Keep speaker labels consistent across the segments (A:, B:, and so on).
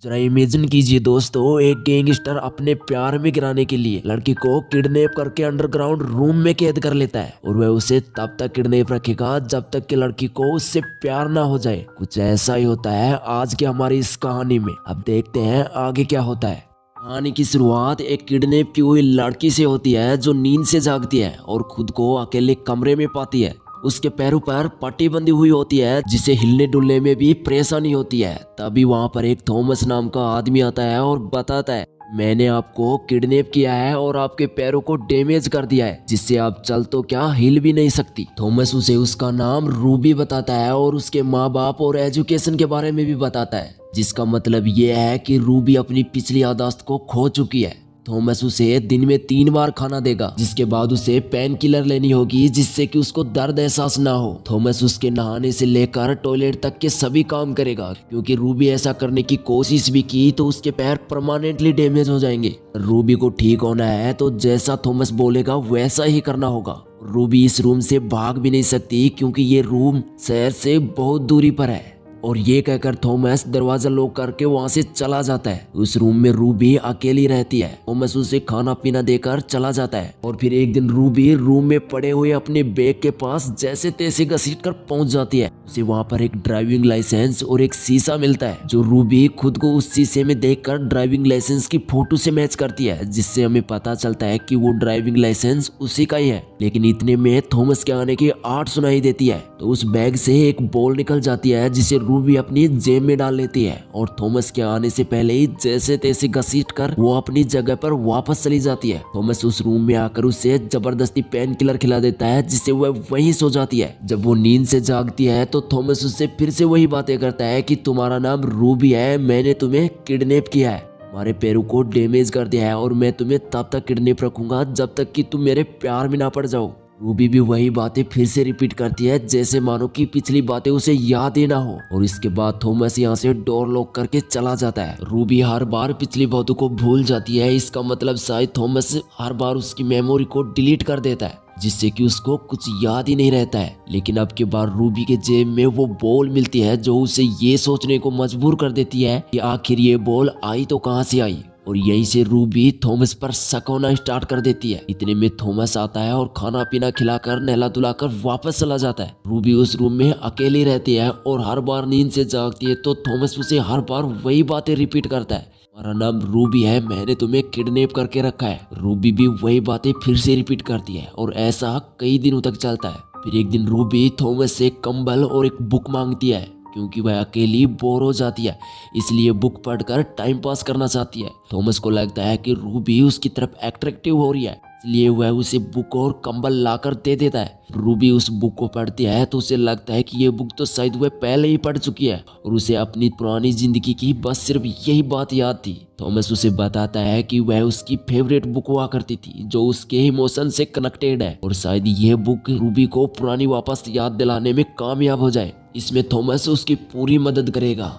A: जरा इमेजिन कीजिए दोस्तों, एक गैंगस्टर अपने प्यार में गिराने के लिए लड़की को किडनैप करके अंडरग्राउंड रूम में कैद कर लेता है और वह उसे तब तक किडनैप रखेगा जब तक कि लड़की को उससे प्यार ना हो जाए। कुछ ऐसा ही होता है आज की हमारी इस कहानी में। अब देखते हैं आगे क्या होता है। कहानी की शुरुआत एक किडनैप की हुई लड़की से होती है जो नींद से जागती है और खुद को अकेले कमरे में पाती है। उसके पैरों पर पट्टी बंधी हुई होती है जिसे हिलने डुलने में भी परेशानी होती है। तभी वहां पर एक थॉमस नाम का आदमी आता है और बताता है, मैंने आपको किडनैप किया है और आपके पैरों को डैमेज कर दिया है जिससे आप चल तो क्या हिल भी नहीं सकती। थॉमस उसे उसका नाम रूबी बताता है और उसके माँ बाप और एजुकेशन के बारे में भी बताता है, जिसका मतलब ये है कि रूबी अपनी पिछली याददाश्त को खो चुकी है। थॉमस उसे दिन में 3 बार खाना देगा, जिसके बाद उसे पेन किलर लेनी होगी जिससे कि उसको दर्द एहसास ना हो। थॉमस उसके नहाने से लेकर टॉयलेट तक के सभी काम करेगा, क्योंकि रूबी ऐसा करने की कोशिश भी की तो उसके पैर परमानेंटली डैमेज हो जाएंगे। रूबी को ठीक होना है तो जैसा थॉमस बोलेगा वैसा ही करना होगा। रूबी इस रूम से भाग भी नहीं सकती क्योंकि ये रूम शहर से बहुत दूरी पर है। और ये कहकर थॉमस दरवाजा लॉक करके वहां से चला जाता है। उस रूम में रूबी अकेली रहती है। थॉमस उसे खाना पीना देकर चला जाता है और फिर एक दिन रूबी रूम में पड़े हुए अपने बैग के पास जैसे तैसे घसीट कर पहुंच जाती है। उसे वहां पर एक ड्राइविंग लाइसेंस और एक शीशा मिलता है, जो रूबी खुद को उस शीशे में देखकर ड्राइविंग लाइसेंस की फोटो से मैच करती है, जिससे हमें पता चलता है कि वो ड्राइविंग लाइसेंस उसी का ही है। लेकिन इतने में थॉमस के आने की आवाज सुनाई देती है तो उस बैग से एक बॉल निकल जाती है जिसे रूबी अपनी जेब में डाल लेती है और थॉमस के आने से पहले ही जैसे तैसे घसीट कर वो अपनी जगह पर वापस चली जाती है। थॉमस उस रूम में आकर उसे जबरदस्ती पेन किलर खिला देता है जिससे वह वहीं सो जाती है। जब वो नींद से जागती है तो थॉमस उससे फिर से वही बातें करता है कि तुम्हारा नाम रूबी है, मैंने तुम्हें किडनैप किया है, तुम्हारे पैरों को डैमेज कर दिया है और मैं तुम्हें तब तक किडनैप रखूंगा जब तक कि तुम मेरे प्यार में ना पड़ जाओ। रूबी भी वही बातें फिर से रिपीट करती है जैसे मानो कि पिछली बातें उसे याद ही ना हो। और इसके बाद थॉमस यहाँ से डोर लॉक करके चला जाता है। रूबी हर बार पिछली बातों को भूल जाती है, इसका मतलब शायद थॉमस हर बार उसकी मेमोरी को डिलीट कर देता है जिससे कि उसको कुछ याद ही नहीं रहता है। लेकिन अब की बार रूबी के जेब में वो बॉल मिलती है जो उसे ये सोचने को मजबूर कर देती है कि आखिर ये बॉल आई तो कहाँ से आई। और यहीं से रूबी थॉमस पर शक होना स्टार्ट कर देती है। इतने में थॉमस आता है और खाना पीना खिलाकर नहला धुलाकर वापस चला जाता है। रूबी उस रूम में अकेली रहती है और हर बार नींद से जागती है तो थॉमस उसे हर बार वही बातें रिपीट करता है, हमारा नाम रूबी है, मैंने तुम्हें किडनैप करके रखा है। रूबी भी वही बातें फिर से रिपीट करती है और ऐसा कई दिनों तक चलता है। फिर एक दिन रूबी थॉमस से कंबल और एक बुक मांगती है क्योंकि वह अकेली बोर हो जाती है, इसलिए बुक पढ़कर टाइम पास करना चाहती है। थॉमस को लगता है कि रूबी उसकी तरफ अट्रैक्टिव हो रही है, इसलिए वह उसे बुक और कंबल लाकर दे देता है। रूबी उस बुक को पढ़ती है तो उसे लगता है कि ये बुक तो शायद वह पहले ही पढ़ चुकी है और उसे अपनी पुरानी जिंदगी की बस सिर्फ यही बात याद थी। थॉमस उसे बताता है कि वह उसकी फेवरेट बुक हुआ करती थी जो उसके इमोशन से कनेक्टेड है और शायद यह बुक रूबी को पुरानी वापस याद दिलाने में कामयाब हो जाए। इसमें थॉमस उसकी पूरी मदद करेगा।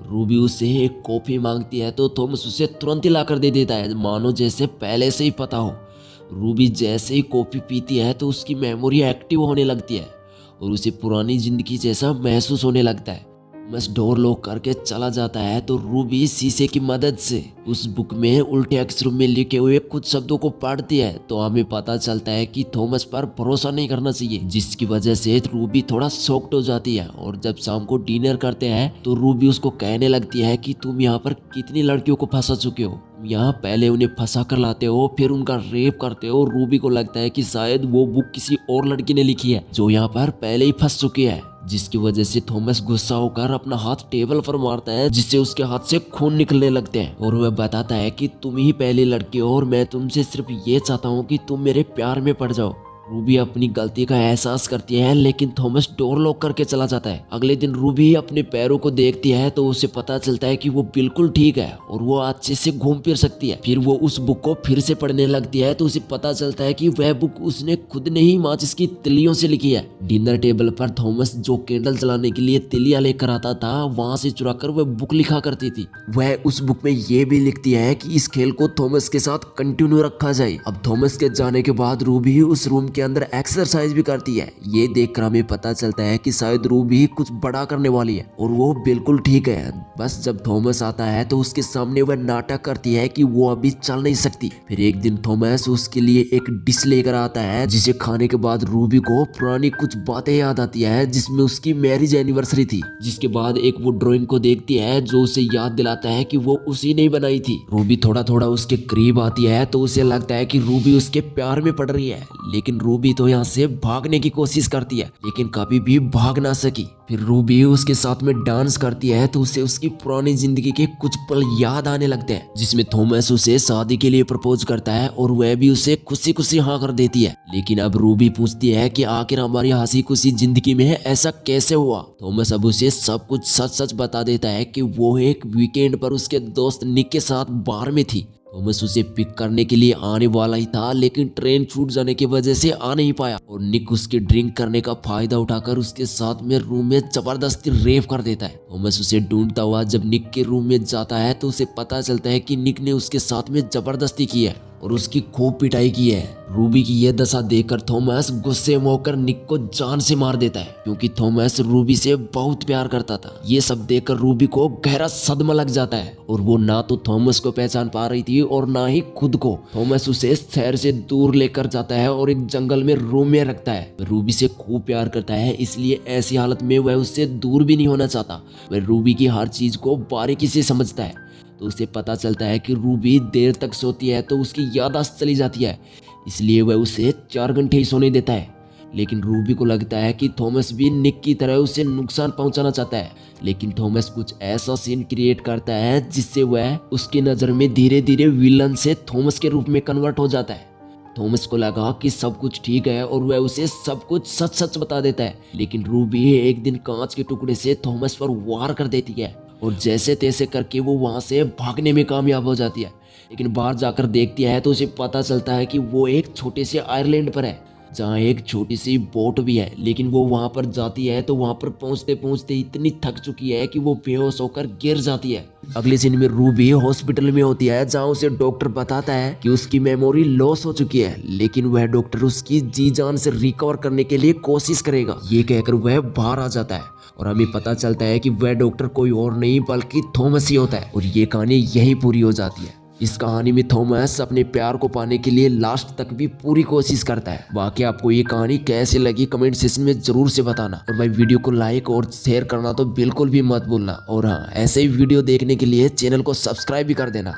A: रूबी उससे एक कॉफी मांगती है तो थॉमस उसे तुरंत ही लाकर दे देता है, मानो जैसे पहले से ही पता हो। रूबी जैसे ही कॉफी पीती है तो उसकी मेमोरी एक्टिव होने लगती है और उसे पुरानी जिंदगी जैसा महसूस होने लगता है। थॉमस डोर लॉक करके चला जाता है तो रूबी शीशे की मदद से उस बुक में उल्टे अक्षरों में लिखे हुए कुछ शब्दों को पढ़ती है तो हमें पता चलता है कि थॉमस पर भरोसा नहीं करना चाहिए, जिसकी वजह से रूबी थोड़ा शॉक्ड हो जाती है। और जब शाम को डिनर करते हैं तो रूबी उसको कहने लगती है कि तुम यहाँ पर कितनी लड़कियों को फंसा चुके हो, यहाँ पहले उन्हें फंसा कर लाते हो फिर उनका रेप करते हो। रूबी को लगता है कि शायद वो बुक किसी और लड़की ने लिखी है जो यहाँ पर पहले ही फंस चुकी है, जिसकी वजह से थॉमस गुस्सा होकर अपना हाथ टेबल पर मारता है जिससे उसके हाथ से खून निकलने लगते हैं। और वह बताता है कि तुम ही पहली लड़की हो और मैं तुमसे सिर्फ ये चाहता हूँ कि तुम मेरे प्यार में पड़ जाओ। रूबी अपनी गलती का एहसास करती है लेकिन थॉमस डोर लॉक करके चला जाता है। अगले दिन रूबी अपने पैरों को देखती है तो उसे पता चलता है कि वो बिल्कुल ठीक है और वो अच्छे से घूम फिर सकती है। फिर वो उस बुक को फिर से पढ़ने लगती है तो उसे पता चलता है कि वह बुक उसने खुद ने ही माचिस की तिलियों से लिखी है। डिनर टेबल पर थॉमस जो कैंडल जलाने के लिए तिलिया लेकर आता था वहां से चुराकर वह बुक लिखा करती थी। वह उस बुक में ये भी लिखती है कि इस खेल को थॉमस के साथ कंटिन्यू रखा जाए। अब थॉमस के जाने के बाद रूबी उस रूम के अंदर एक्सरसाइज भी करती है। ये देखकर हमें पता चलता है कि शायद रूबी कुछ बड़ा करने वाली है और वो बिल्कुल ठीक है। बस जब थॉमस आता है तो उसके सामने वह नाटक करती है कि वो अभी चल नहीं सकती। फिर एक दिन थॉमस उसके लिए एक डिश लेकर आता है जिसे खाने के बाद रूबी को पुरानी कुछ बातें याद आती है जिसमें उसकी मैरिज एनिवर्सरी थी। जिसके बाद एक वो ड्राइंग को देखती है जो उसे याद दिलाता है कि वो उसी ने बनाई थी। रूबी थोड़ा थोड़ा उसके करीब आती है तो उसे लगता है कि रूबी उसके प्यार में पड़ रही है, लेकिन रूबी तो यहाँ से भागने की कोशिश करती है लेकिन कभी भी भाग ना सकी। फिर रूबी उसके साथ में डांस करती है तो उसे उसकी पुरानी जिंदगी के कुछ पल याद आने लगते हैं जिसमें थॉमस उसे शादी के लिए प्रपोज करता है और वह भी उसे खुशी खुशी हाँ कर देती है। लेकिन अब रूबी पूछती है कि आखिर हमारी हंसी खुशी जिंदगी में ऐसा कैसे हुआ। थॉमस अब उसे सब कुछ सच सच बता देता है कि वो एक वीकेंड पर उसके दोस्त निक के साथ बार में थी। थॉमस उसे पिक करने के लिए आने वाला ही था लेकिन ट्रेन छूट जाने की वजह से आ नहीं पाया और निक उसके ड्रिंक करने का फायदा उठाकर उसके साथ में रूम में जबरदस्ती रेप कर देता है। थॉमस उसे ढूंढता हुआ जब निक के रूम में जाता है तो उसे पता चलता है कि निक ने उसके साथ में जबरदस्ती की है और उसकी खूब पिटाई की है। रूबी की यह दशा देखकर थॉमस गुस्से में होकर निक को जान से मार देता है क्योंकि थॉमस रूबी से बहुत प्यार करता था। ये सब देखकर रूबी को गहरा सदमा लग जाता है और वो ना तो थॉमस को पहचान पा रही थी और ना ही खुद को। थॉमस उसे शहर से दूर लेकर जाता है और एक जंगल में रूम में रखता है। रूबी से खूब प्यार करता है इसलिए ऐसी हालत में वह उससे दूर भी नहीं होना चाहता। वह रूबी की हर चीज को बारीकी से समझता है तो उसे पता चलता है कि रूबी देर तक सोती है तो उसकी याददाश्त चली जाती है, इसलिए वह उसे 4 घंटे ही सोने देता है। लेकिन रूबी को लगता है कि थॉमस भी निक की तरह उसे नुकसान पहुंचाना चाहता है, लेकिन थॉमस कुछ ऐसा सीन क्रिएट करता है जिससे वह उसकी नज़र में धीरे धीरे विलन से थॉमस के रूप में कन्वर्ट हो जाता है। थॉमस को लगा कि सब कुछ ठीक है और वह उसे सब कुछ सच सच बता देता है, लेकिन रूबी एक दिन कांच के टुकड़े से थॉमस पर वार कर देती है और जैसे तैसे करके वो वहां से भागने में कामयाब हो जाती है। लेकिन बाहर जाकर देखती है तो उसे पता चलता है कि वो एक छोटे से आयरलैंड पर है जहाँ एक छोटी सी बोट भी है। लेकिन वो वहां पर जाती है तो वहां पर पहुंचते पहुंचते इतनी थक चुकी है कि वो बेहोश होकर गिर जाती है। अगले सीन में रूबी हॉस्पिटल में होती है जहाँ उसे डॉक्टर बताता है कि उसकी मेमोरी लॉस हो चुकी है, लेकिन वह डॉक्टर उसकी जी जान से रिकवर करने के लिए कोशिश करेगा। ये कहकर वह बाहर आ जाता है और हमें पता चलता है कि वह डॉक्टर कोई और नहीं बल्कि थॉमस ही होता है और ये कहानी यहीं पूरी हो जाती है। इस कहानी में थॉमस अपने प्यार को पाने के लिए लास्ट तक भी पूरी कोशिश करता है। बाकी आपको ये कहानी कैसे लगी कमेंट सेक्शन में जरूर से बताना और भाई वीडियो को लाइक और शेयर करना तो बिल्कुल भी मत भूलना। और हाँ, ऐसे ही वीडियो देखने के लिए चैनल को सब्सक्राइब भी कर देना।